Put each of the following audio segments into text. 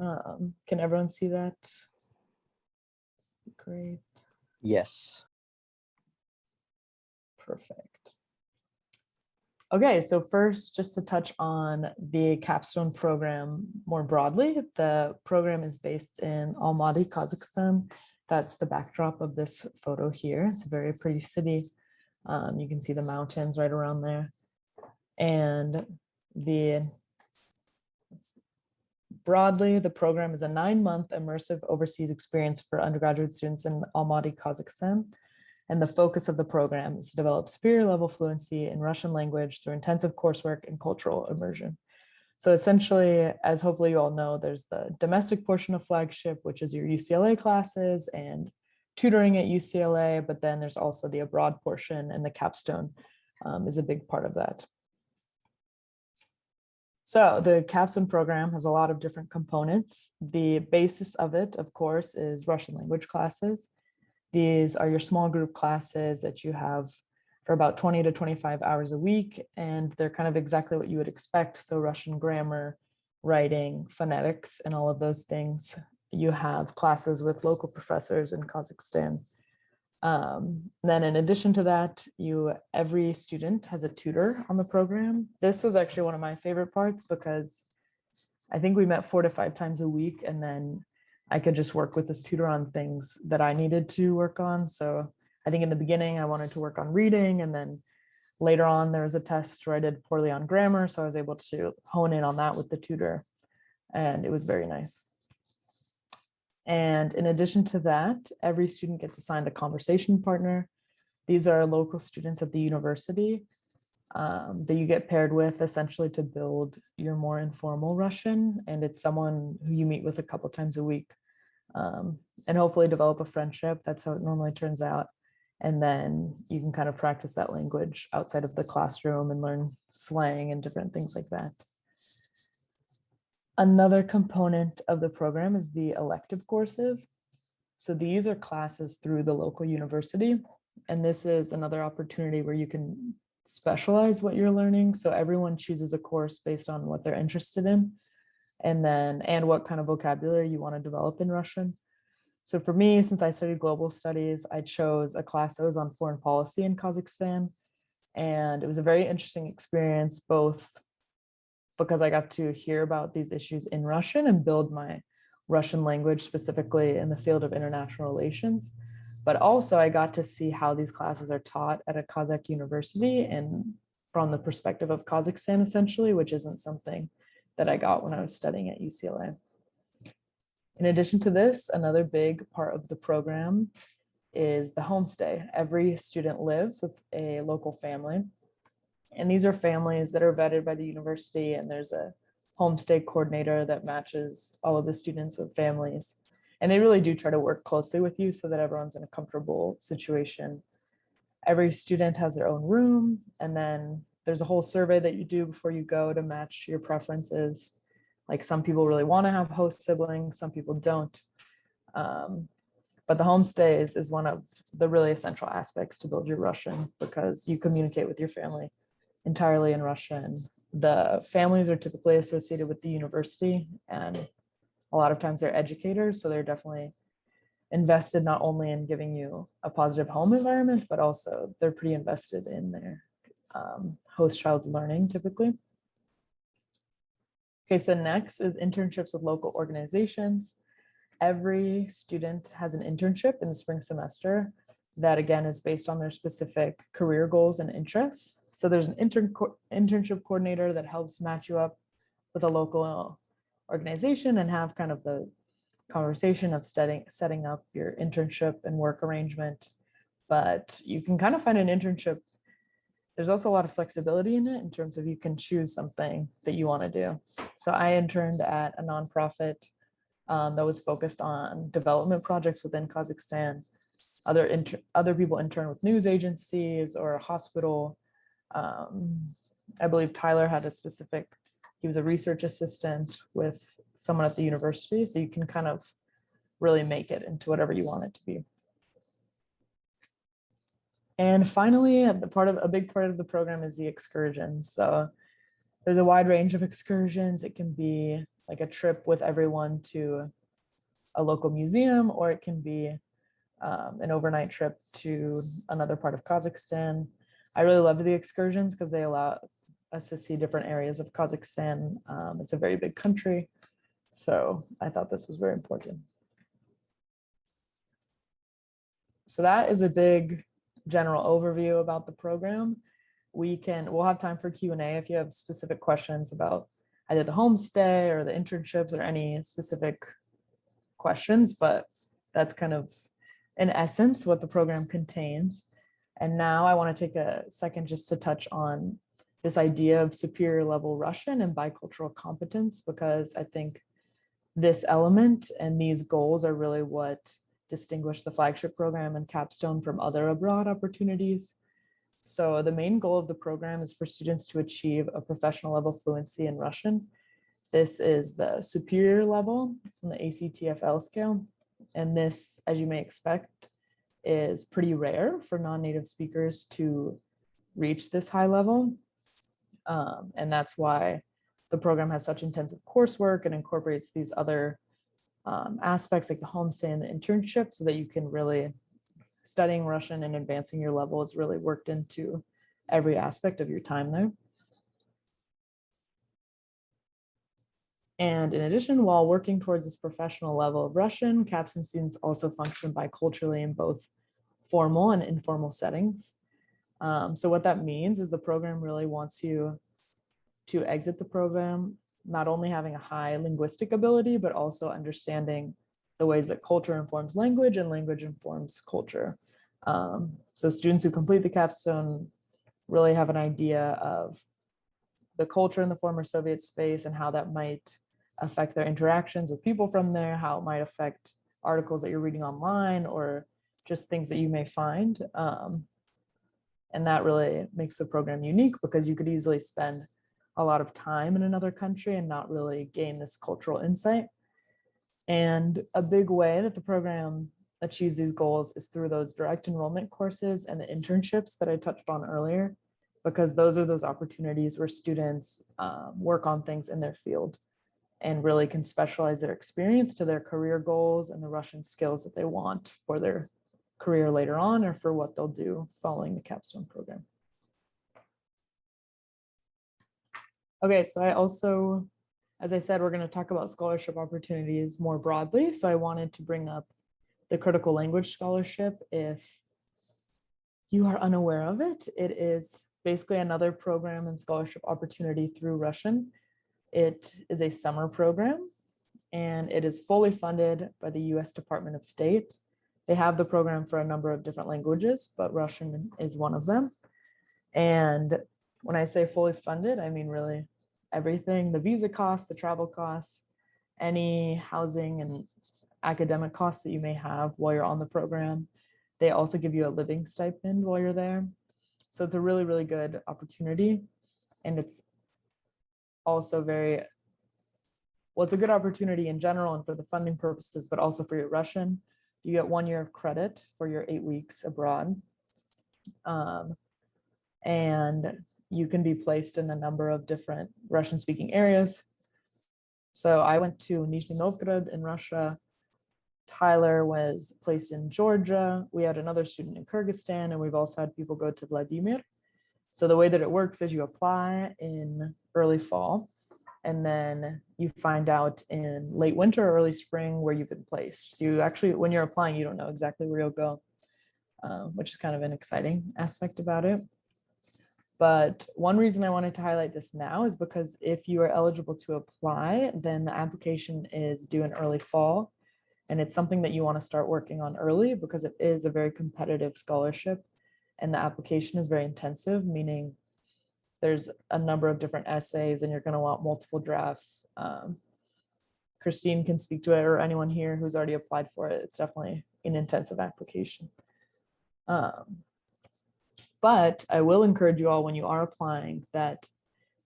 Can everyone see that? Great. Yes. Perfect. Okay, so first, just to touch on the Capstone program more broadly, the program is based in Almaty, Kazakhstan. That's the backdrop of this photo here. It's a very pretty city. You can see the mountains right around there. And broadly, the program is a 9-month immersive overseas experience for undergraduate students in Almaty, Kazakhstan. And the focus of the program is to develop superior level fluency in Russian language through intensive coursework and cultural immersion. So essentially, as hopefully you all know, there's the domestic portion of Flagship, which is your UCLA classes and tutoring at UCLA, but then there's also the abroad portion, and the Capstone is a big part of that. So the Capstone program has a lot of different components. The basis of it, of course, is Russian language classes. These are your small group classes that you have for about 20 to 25 hours a week, and they're kind of exactly what you would expect. So Russian grammar, writing, phonetics, and all of those things. You have classes with local professors in Kazakhstan. Then in addition to that, every student has a tutor on the program. This was actually one of my favorite parts because I think we met 4 to 5 times a week, and then I could just work with this tutor on things that I needed to work on. So I think in the beginning I wanted to work on reading, and then later on there was a test where I did poorly on grammar. So I was able to hone in on that with the tutor, and it was very nice. And in addition to that, every student gets assigned a conversation partner. These are local students at the university that you get paired with essentially to build your more informal Russian. And it's someone who you meet with a couple times a week, and hopefully develop a friendship. That's how it normally turns out. And then you can kind of practice that language outside of the classroom and learn slang and different things like that. Another component of the program is the elective courses. So these are classes through the local university. And this is another opportunity where you can specialize what you're learning. So everyone chooses a course based on what they're interested in, and what kind of vocabulary you want to develop in Russian. So for me, since I studied global studies, I chose a class that was on foreign policy in Kazakhstan. And it was a very interesting experience, both because I got to hear about these issues in Russian and build my Russian language specifically in the field of international relations. But also I got to see how these classes are taught at a Kazakh university and from the perspective of Kazakhstan, essentially, which isn't something that I got when I was studying at UCLA. In addition to this, another big part of the program is the homestay. Every student lives with a local family. And these are families that are vetted by the university, and there's a homestay coordinator that matches all of the students with families. And they really do try to work closely with you so that everyone's in a comfortable situation. Every student has their own room, and then there's a whole survey that you do before you go to match your preferences. Like some people really want to have host siblings, some people don't. But the homestay is one of the really essential aspects to build your Russian, because you communicate with your family entirely in Russian. The families are typically associated with the university, and a lot of times they're educators, so they're definitely invested not only in giving you a positive home environment, but also they're pretty invested in their host child's learning typically. Okay, so next is internships with local organizations. Every student has an internship in the spring semester that again is based on their specific career goals and interests. So there's an internship coordinator that helps match you up with a local organization and have kind of the conversation of setting up your internship and work arrangement. But you can kind of find an internship. There's also a lot of flexibility in it in terms of you can choose something that you want to do. So I interned at a nonprofit that was focused on development projects within Kazakhstan. Other people intern with news agencies or a hospital. I believe Tyler had he was a research assistant with someone at the university. So you can kind of really make it into whatever you want it to be. And finally, a big part of the program is the excursions. So there's a wide range of excursions. It can be like a trip with everyone to a local museum, or it can be an overnight trip to another part of Kazakhstan. I really loved the excursions because they allow us to see different areas of Kazakhstan. It's a very big country, so I thought this was very important. So that is a big general overview about the program. We'll have time for Q&A if you have specific questions about either the homestay or the internships or any specific questions, but that's kind of in essence what the program contains. And now I want to take a second just to touch on this idea of superior level Russian and bicultural competence, because I think this element and these goals are really what distinguish the flagship program and Capstone from other abroad opportunities. So the main goal of the program is for students to achieve a professional level fluency in Russian. This is the superior level on the ACTFL scale. And this, as you may expect, is pretty rare for non-native speakers to reach this high level. And that's why the program has such intensive coursework and incorporates these other aspects like the homestay and the internship, so that you can really, studying Russian and advancing your level is really worked into every aspect of your time there. And in addition, while working towards this professional level of Russian, Capstone students also function biculturally in both formal and informal settings. So what that means is the program really wants you to exit the program not only having a high linguistic ability, but also understanding the ways that culture informs language and language informs culture. So students who complete the Capstone really have an idea of the culture in the former Soviet space and how that might affect their interactions with people from there, how it might affect articles that you're reading online or just things that you may find. And that really makes the program unique, because you could easily spend a lot of time in another country and not really gain this cultural insight. And a big way that the program achieves these goals is through those direct enrollment courses and the internships that I touched on earlier, because those are those opportunities where students work on things in their field and really can specialize their experience to their career goals and the Russian skills that they want for their career later on, or for what they'll do following the Capstone program. Okay, so I also, as I said, we're going to talk about scholarship opportunities more broadly. So I wanted to bring up the Critical Language Scholarship. If you are unaware of it, it is basically another program and scholarship opportunity through Russian. It is a summer program, and it is fully funded by the US Department of State. They have the program for a number of different languages, but Russian is one of them. And when I say fully funded, I mean really everything: the visa costs, the travel costs, any housing and academic costs that you may have while you're on the program. They also give you a living stipend while you're there. So it's a really, really good opportunity. And it's also it's a good opportunity in general and for the funding purposes, but also for your Russian. You get 1 year of credit for your 8 weeks abroad. And you can be placed in a number of different Russian speaking areas. So I went to Nizhny Novgorod in Russia. Tyler was placed in Georgia. We had another student in Kyrgyzstan, and we've also had people go to Vladimir. So the way that it works is you apply in early fall, and then you find out in late winter or early spring where you've been placed. So you actually, when you're applying, you don't know exactly where you'll go, which is kind of an exciting aspect about it. But one reason I wanted to highlight this now is because if you are eligible to apply, then the application is due in early fall. And it's something that you want to start working on early, because it is a very competitive scholarship and the application is very intensive, meaning there's a number of different essays and you're going to want multiple drafts. Christine can speak to it, or anyone here who's already applied for it. It's definitely an intensive application. But I will encourage you all, when you are applying, that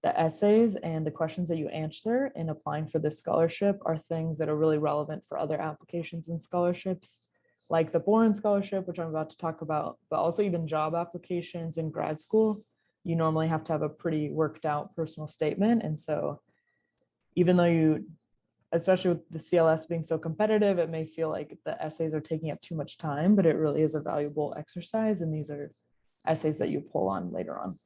the essays and the questions that you answer in applying for this scholarship are things that are really relevant for other applications and scholarships, like the Boren scholarship, which I'm about to talk about, but also even job applications in grad school. You normally have to have a pretty worked out personal statement. And so even though you especially with the CLS being so competitive, it may feel like the essays are taking up too much time, but it really is a valuable exercise. And these are essays that you pull on later on.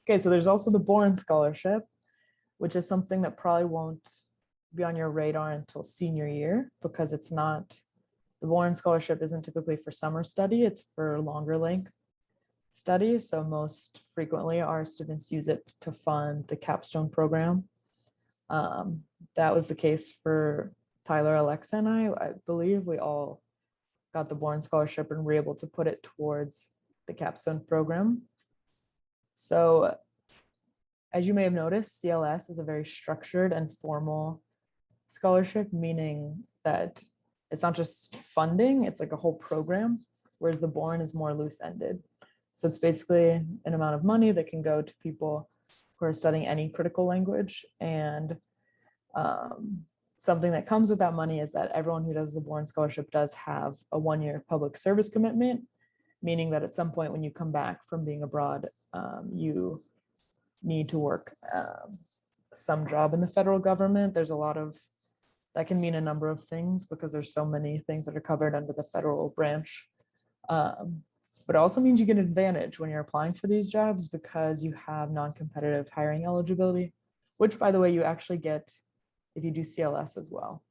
Okay, so there's also the Boren Scholarship, which is something that probably won't be on your radar until senior year, because it's not, the Boren Scholarship isn't typically for summer study, it's for longer length study. So most frequently our students use it to fund the Capstone program. That was the case for Tyler, Alexa, and I believe we all got the Boren Scholarship and were able to put it towards the Capstone program. So as you may have noticed, CLS is a very structured and formal scholarship, meaning that it's not just funding, it's like a whole program, whereas the Boren is more loose-ended. So it's basically an amount of money that can go to people who are studying any critical language. And something that comes with that money is that everyone who does the Boren Scholarship does have a one-year public service commitment, meaning that at some point when you come back from being abroad, you need to work some job in the federal government. There's a lot of, that can mean a number of things because there's so many things that are covered under the federal branch. But it also means you get an advantage when you're applying for these jobs because you have non-competitive hiring eligibility, which by the way, you actually get if you do CLS as well.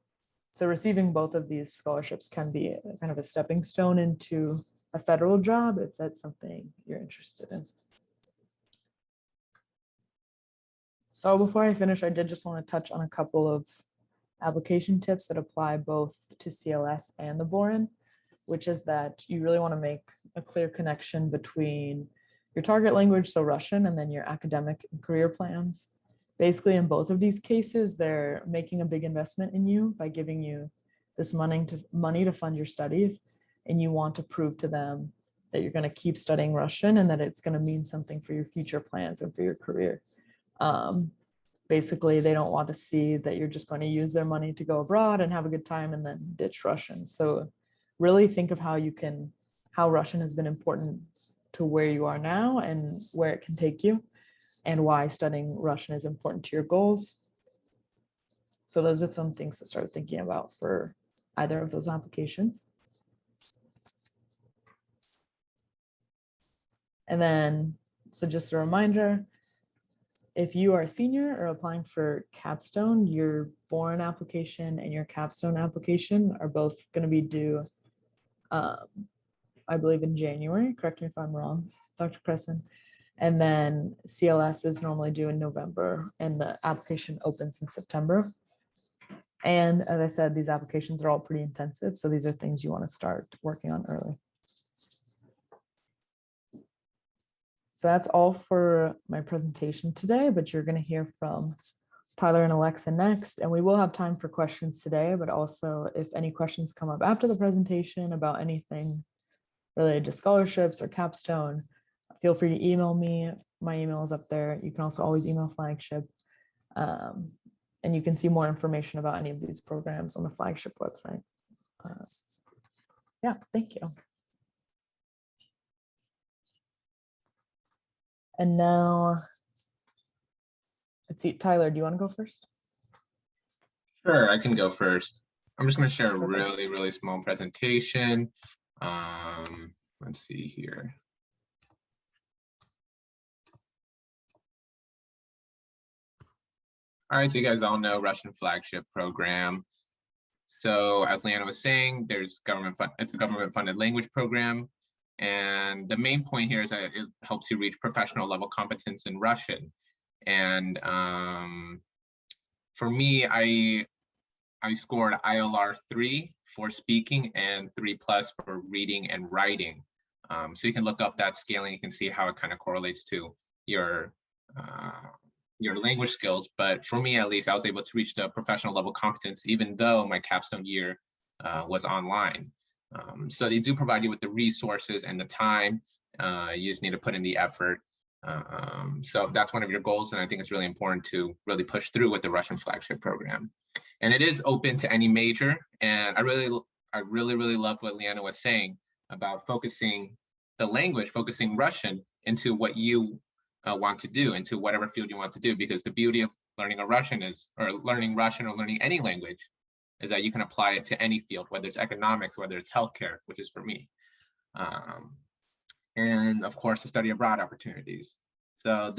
So receiving both of these scholarships can be kind of a stepping stone into a federal job if that's something you're interested in. So before I finish, I did just want to touch on a couple of application tips that apply both to CLS and the Boren, which is that you really want to make a clear connection between your target language, so Russian, and then your academic and career plans. Basically, in both of these cases, they're making a big investment in you by giving you this money to fund your studies, and you want to prove to them that you're going to keep studying Russian and that it's going to mean something for your future plans and for your career. Basically, they don't want to see that you're just going to use their money to go abroad and have a good time and then ditch Russian. So really think of how Russian has been important to where you are now and where it can take you and why studying Russian is important to your goals. So those are some things to start thinking about for either of those applications. And then, so just a reminder, if you are a senior or applying for Capstone, your Boren application and your Capstone application are both going to be due, I believe in January, correct me if I'm wrong, Dr. Cresson. And then CLS is normally due in November and the application opens in September. And as I said, these applications are all pretty intensive. So these are things you want to start working on early. So that's all for my presentation today, but you're going to hear from Tyler and Alexa next, and we will have time for questions today, but also if any questions come up after the presentation about anything related to scholarships or Capstone, feel free to email me. My email is up there. You can also always email Flagship. And you can see more information about any of these programs on the Flagship website. Yeah, thank you. And now, let's see, Tyler, do you want to go first? Sure, I can go first. I'm just going to share a really small presentation. Let's see here. All right, so you guys all know Russian Flagship program. So as Leanna was saying, there's it's a government-funded language program. And the main point here is that it helps you reach professional level competence in Russian. And for me, I scored ILR 3 for speaking and 3+ for reading and writing. So you can look up that scaling, you can see how it kind of correlates to your language skills. But for me, at least, I was able to reach the professional level competence, even though my Capstone year was online. So they do provide you with the resources and the time. You just need to put in the effort. So if that's one of your goals, then I think it's really important to really push through with the Russian Flagship program. And it is open to any major. And I really loved what Leanna was saying about focusing the language, focusing Russian into what you want to do, into whatever field you want to do, because the beauty of learning a Russian is, or learning Russian or learning any language, is that you can apply it to any field, whether it's economics, whether it's healthcare, which is for me. And of course, the study abroad opportunities. So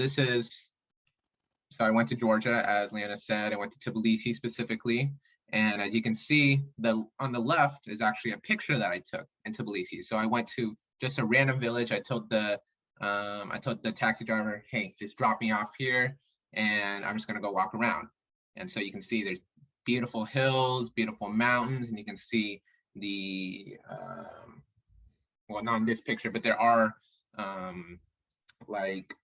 so I went to Georgia, as Leanna said. I went to Tbilisi specifically. And as you can see, on the left is actually a picture that I took in Tbilisi. So I went to just a random village. I told the taxi driver, hey, just drop me off here and I'm just gonna go walk around. And so you can see there's beautiful hills, beautiful mountains, and you can see the, well, not in this picture, but there are like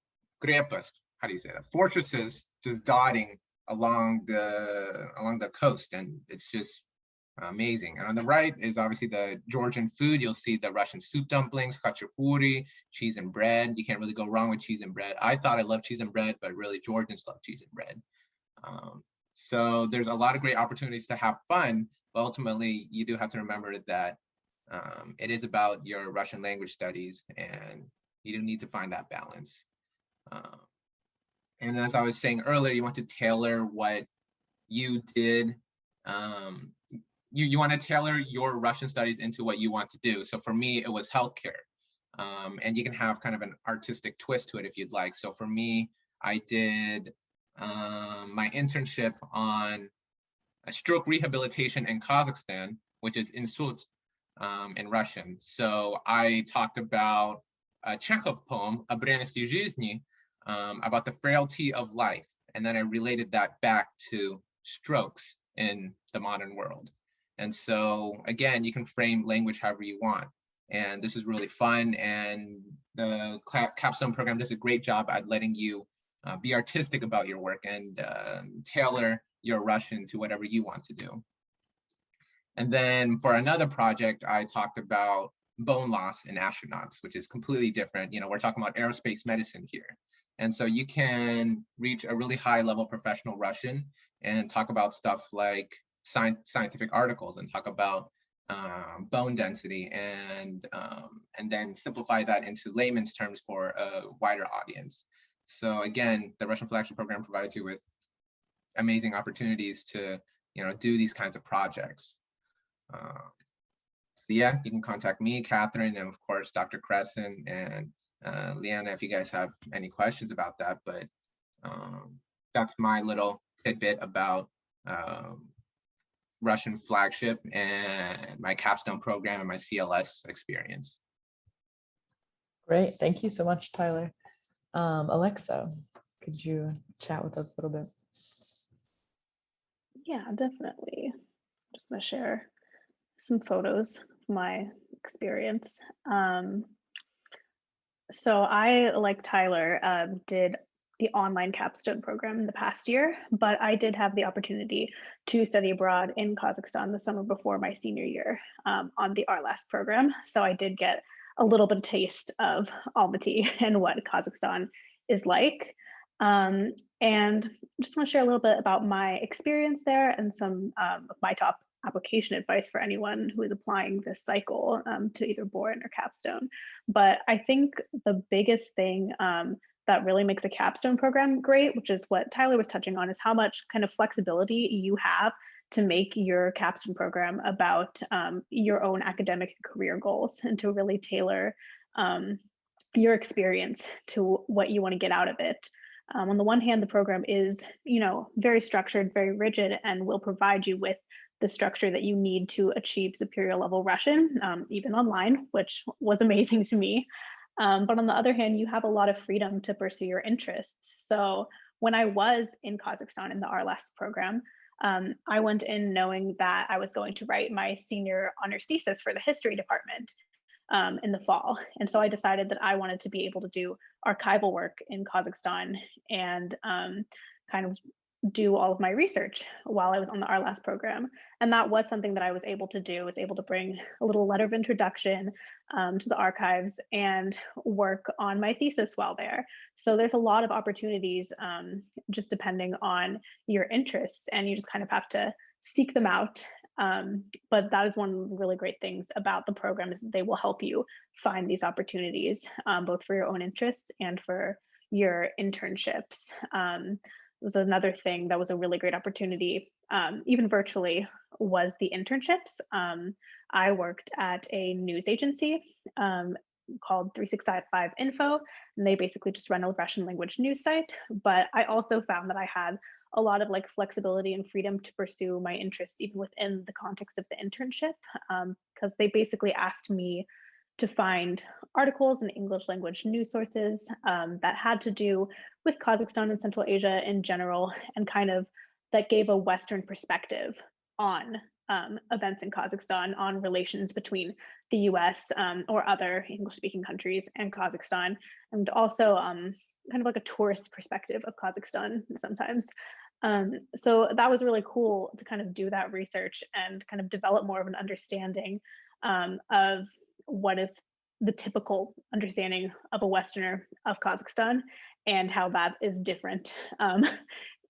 krepas, how do you say that? Fortresses just dotting along the coast, and it's just amazing. And on the right is obviously the Georgian food. You'll see the Russian soup dumplings, khachapuri, cheese and bread. You can't really go wrong with cheese and bread. I thought I loved cheese and bread, but really Georgians love cheese and bread. So there's a lot of great opportunities to have fun, but ultimately you do have to remember that it is about your Russian language studies, and you do need to find that balance. And as I was saying earlier, you want to tailor what you did. You want to tailor your Russian studies into what you want to do. So for me, it was healthcare. And you can have kind of an artistic twist to it if you'd like. So for me, I did my internship on a stroke rehabilitation in Kazakhstan, which is insult in Russian. So I talked about a Chekhov poem, "Обренности жизни," about the frailty of life. And then I related that back to strokes in the modern world. And so again, you can frame language however you want. And this is really fun. And the Capstone program does a great job at letting you be artistic about your work and tailor your Russian to whatever you want to do. And then for another project, I talked about bone loss in astronauts, which is completely different. You know, we're talking about aerospace medicine here. And so you can reach a really high level professional Russian and talk about stuff like scientific articles and talk about bone density and then simplify that into layman's terms for a wider audience. So again, the Russian Flagship program provides you with amazing opportunities to, you know, do these kinds of projects. So yeah, you can contact me, Catherine, and of course, Dr. Crescent and Leanna, if you guys have any questions about that. But that's my little tidbit about Russian Flagship and my Capstone program and my CLS experience. Great, thank you so much, Tyler. Alexa, could you chat with us a little bit? Yeah, definitely. I'm just gonna share some photos of my experience. So I, like Tyler, did the online Capstone program in the past year, but I did have the opportunity to study abroad in Kazakhstan the summer before my senior year on the RLAS program. So I did get a little bit of taste of Almaty and what Kazakhstan is like. And just want to share a little bit about my experience there and some of my top application advice for anyone who is applying this cycle to either Boren or Capstone. But I think the biggest thing that really makes a Capstone program great, which is what Tyler was touching on, is how much kind of flexibility you have to make your Capstone program about your own academic and career goals, and to really tailor your experience to what you want to get out of it. On the one hand, the program is, you know, very structured, very rigid, and will provide you with the structure that you need to achieve superior level Russian, even online, which was amazing to me. But on the other hand, you have a lot of freedom to pursue your interests. So when I was in Kazakhstan in the RLAS program, I went in knowing that I was going to write my senior honors thesis for the history department in the fall. And so I decided that I wanted to be able to do archival work in Kazakhstan and kind of do all of my research while I was on the RLAS program. And that was something that I was able to do, was able to bring a little letter of introduction to the archives and work on my thesis while there. So there's a lot of opportunities just depending on your interests, and you just kind of have to seek them out. But that is one of the really great things about the program, is that they will help you find these opportunities, both for your own interests and for your internships. was another thing that was a really great opportunity, even virtually, was the internships. I worked at a news agency called 365 Info, and they basically just run a Russian language news site. But I also found that I had a lot of like flexibility and freedom to pursue my interests even within the context of the internship, because they basically asked me to find articles in English language news sources that had to do with Kazakhstan and Central Asia in general, and kind of that gave a Western perspective on events in Kazakhstan, on relations between the US or other English speaking countries and Kazakhstan, and also kind of like a tourist perspective of Kazakhstan sometimes. So that was really cool to kind of do that research and kind of develop more of an understanding of what is the typical understanding of a Westerner of Kazakhstan, and how that is different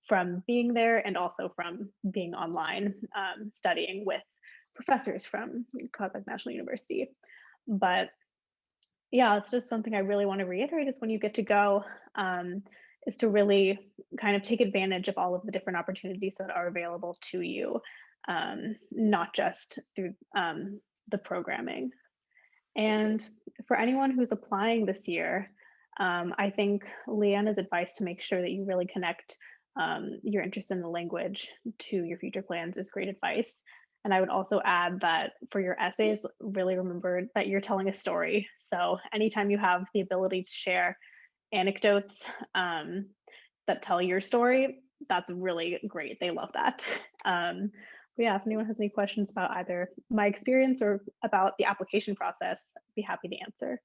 from being there and also from being online studying with professors from Kazakh National University. But yeah, it's just something I really want to reiterate is when you get to go, is to really kind of take advantage of all of the different opportunities that are available to you, not just through the programming. And for anyone who's applying this year, I think Leanna's advice to make sure that you really connect your interest in the language to your future plans is great advice. And I would also add that for your essays, really remember that you're telling a story. So anytime you have the ability to share anecdotes that tell your story, that's really great. They love that. But yeah, if anyone has any questions about either my experience or about the application process, I'd be happy to answer.